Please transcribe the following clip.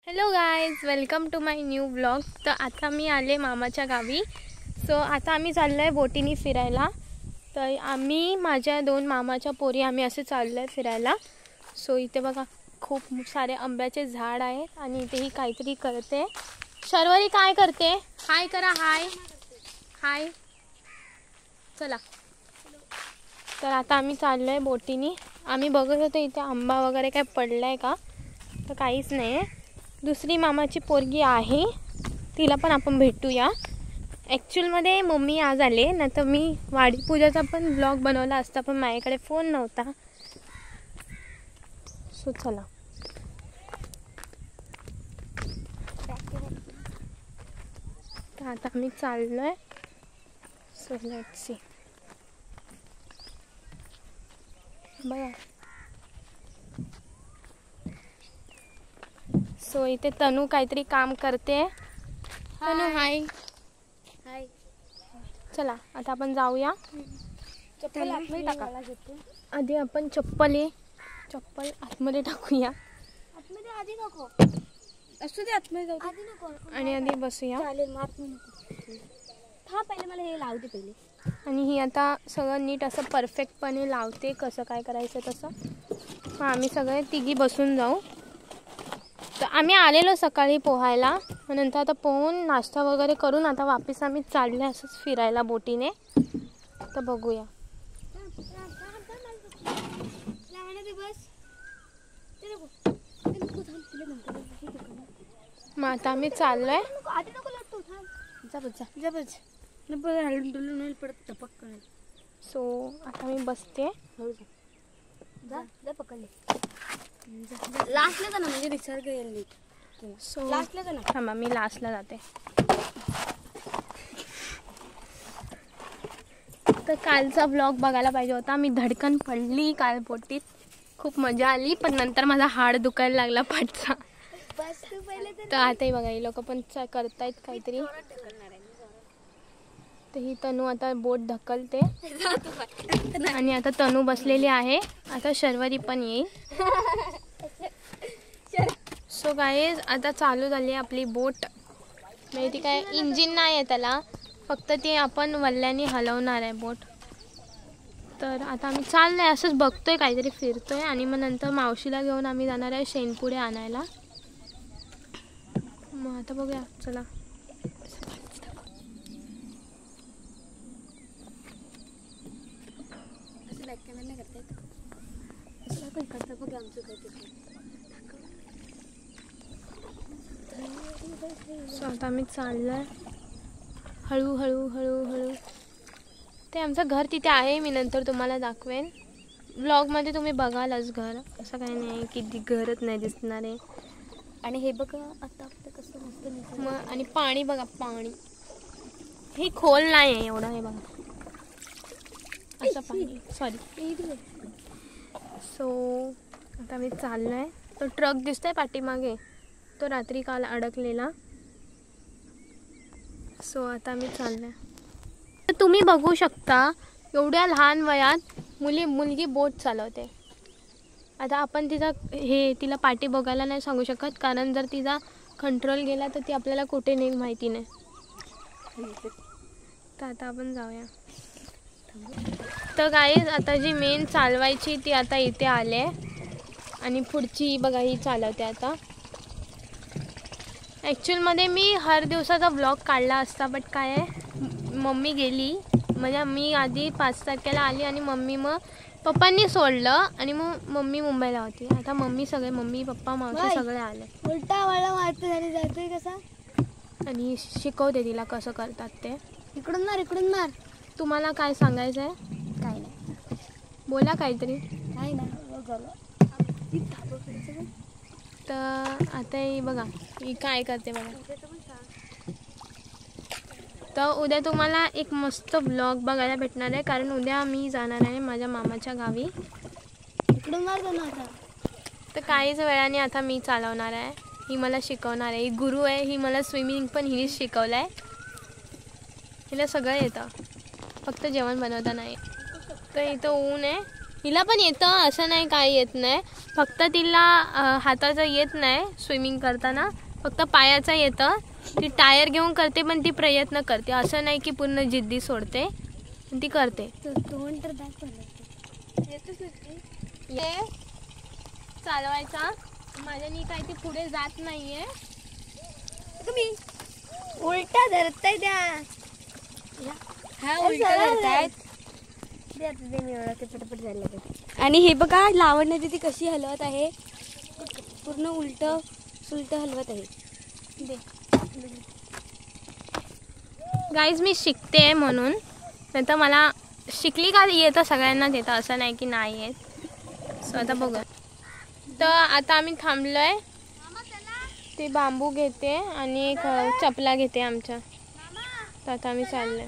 Hello guys, welcome to my new blog. तर आता मी आले मामाच्या गावी. सो आता आम्ही चाललो आहे बोटीने फिरायला. तर आम्ही माझ्या 2 मामाच्या पोरी आम्ही असे चाललो आहे फिरायला. सो इथे बघा खूप सारे आंब्याचे झाड आहेत आणि इथेही काहीतरी करते. शर्वरी काय करते? हाय करा. हाय हाय. चला. तर आता आम्ही चाललो आहे बोटीने. आम्ही बघत होतो इथे आंबा वगैरे काय पडला आहे का, तर काहीच नाही आहे. दुसरी मामाची पोरगी आहे, तिला पण आपण भेटूया. ॲक्च्युअलमध्ये मम्मी आज आले, नाही तर मी वाडी पूजाचा पण ब्लॉग बनवला असता, पण माझ्याकडे फोन नव्हता. सो चला. तर आता आम्ही चाललो आहे. So let's see. बघा. सो इथे तनू काहीतरी काम करते. तनू हाय. हाय. चला आता आपण जाऊया. चप्पल आतमध्ये टाका. आधी आपण चप्पल आतमध्ये टाकूया. आतमध्ये आधी नको. असू दे आतमध्ये जाऊ. आधी नको. आणि आधी बसूया. चालेल मग आतमध्ये. हा पहिले मला हे लावते पहिले. आणि ही आता सगळं नीट असं परफेक्टपणे लावते, कसं काय करायचं तसं. मग आम्ही सगळे तिघी बसून जाऊ. तर आम्ही आलेलो सकाळी पोहायला, मग नंतर आता पोहून नाश्ता वगैरे करून आता वापस आम्ही चालले असंच फिरायला बोटीने. तर बघूया. मग आता आम्ही चाललोय. सो आता मी बसते. लास्टला जा ना, म्हणजे निसर्ग येईल. सो लास्टला जा ना. थांबा, मी लास्टला जाते. तर कालचा ब्लॉग बघायला पाहिजे होता. मी धडकन पडली काल बोटीत, खूप मजा आली, पण नंतर माझा हाड दुखायला लागला पाठचा. तर आताही बघा ही लोक पण करतायत काहीतरी. तर ही तनू आता बोट ढकलते आणि आता तनू बसलेली आहे. आता शर्वरी पण येईल. सो गाईज आता चालू झाली आपली बोट. म्हणजे ती काय इंजिन नाही आहे त्याला, फक्त ती आपण वल्ल्याने हलवणार आहे बोट. तर आता आम्ही चाललोय, असंच बघतोय, काहीतरी फिरतोय आणि मग नंतर मावशीला घेऊन आम्ही जाणार आहे शेणपुडे आणायला. मग आता बघूया. चला. सो आता आम्ही चाललोय हळूहळू हळूहळू. ते आमचं घर तिथे आहे, मी नंतर तुम्हाला दाखवेन. ब्लॉगमध्ये तुम्ही बघालच घर, असं काही नाही की घरच नाही दिसणार आहे. आणि हे बघा आता आपलं कसं मस्त. मग आणि पाणी बघा, पाणी हे खोल नाही आहे एवढं. हे बघा असं पाणी. सॉरी. सो आता मी चाललोय. तो ट्रक दिसतोय पाठीमागे, तो रात्री काल अडकलेला. सो आता मी चाललोय. तर तुम्ही बघू शकता एवढ्या लहान वयात मुलगी बोट चालवते. आता आपण तिला पाठी बघायला नाही सांगू शकत, कारण जर तिचा कंट्रोल गेला तर ती आपल्याला कुठे नेईल माहिती नाही. तर आता आपण जाऊया. तर गाईज आता जी मेन चालवायची ती आता इथे आले आणि पुढची बघा ही चालवते आता. ॲक्च्युअलमध्ये मी हर दिवसाचा ब्लॉग काढला असता, बट काय आहे मम्मी गेली. म्हणजे मी आधी 5 तारखेला आली आणि मग पप्पांनी सोडलं आणि मग मम्मी मुंबईला होती. आता मम्मी पप्पा मावशी सगळे आले. उलटा वाला मारते झाली जातोय कसा. आणि शिकवते तिला कसं करतात ते. इकडून मार. तुम्हाला काय सांगायचं आहे? काय नाही, बोला काहीतरी. काय नाही. तर आता ही बघा ही काय करते बघा. तर उद्या तुम्हाला एक मस्त ब्लॉग बघायला भेटणार आहे, कारण उद्या मी जाणार आहे माझ्या मामाच्या गावी. इकडून मार आता. तर काहीच वेळाने आता मी चालवणार आहे. ही मला शिकवणार आहे. ही गुरु आहे. ही मला स्विमिंग पण हिनेच शिकवलं आहे. हिला सगळं येतं, फक्त जेवण बनवता नाही. तर इथं ऊन आहे. हिला पण येतं, असं नाही काय येत नाही. फक्त तिला हाताचं येत नाही स्विमिंग करताना, फक्त पायाचं येतं. ती टायर घेऊन करते, पण ती प्रयत्न करते. असं नाही की पूर्ण जिद्दी सोडते, पण ती करते. दोन तर बॅग पडले येतच ये चालवायचा. माझ्यानी काय ती पुढे जात नाहीये. तुम्ही उलटा धरताय त्या. हा उलटा धरतायत. पटपट झालं. आणि हे बघा लावण्य ती कशी हलवत आहे, पूर्ण उलट सुलट हलवत आहे. गाईज मी शिकते म्हणून, नाही तर मला शिकली का येतं, सगळ्यांनाच येतं, असं नाही की नाही येत. सो आता बघा. तर आता आम्ही थांबलोय. ते बांबू घेते आणि एक चपला घेते आमच्या. तर आता आम्ही चाललोय.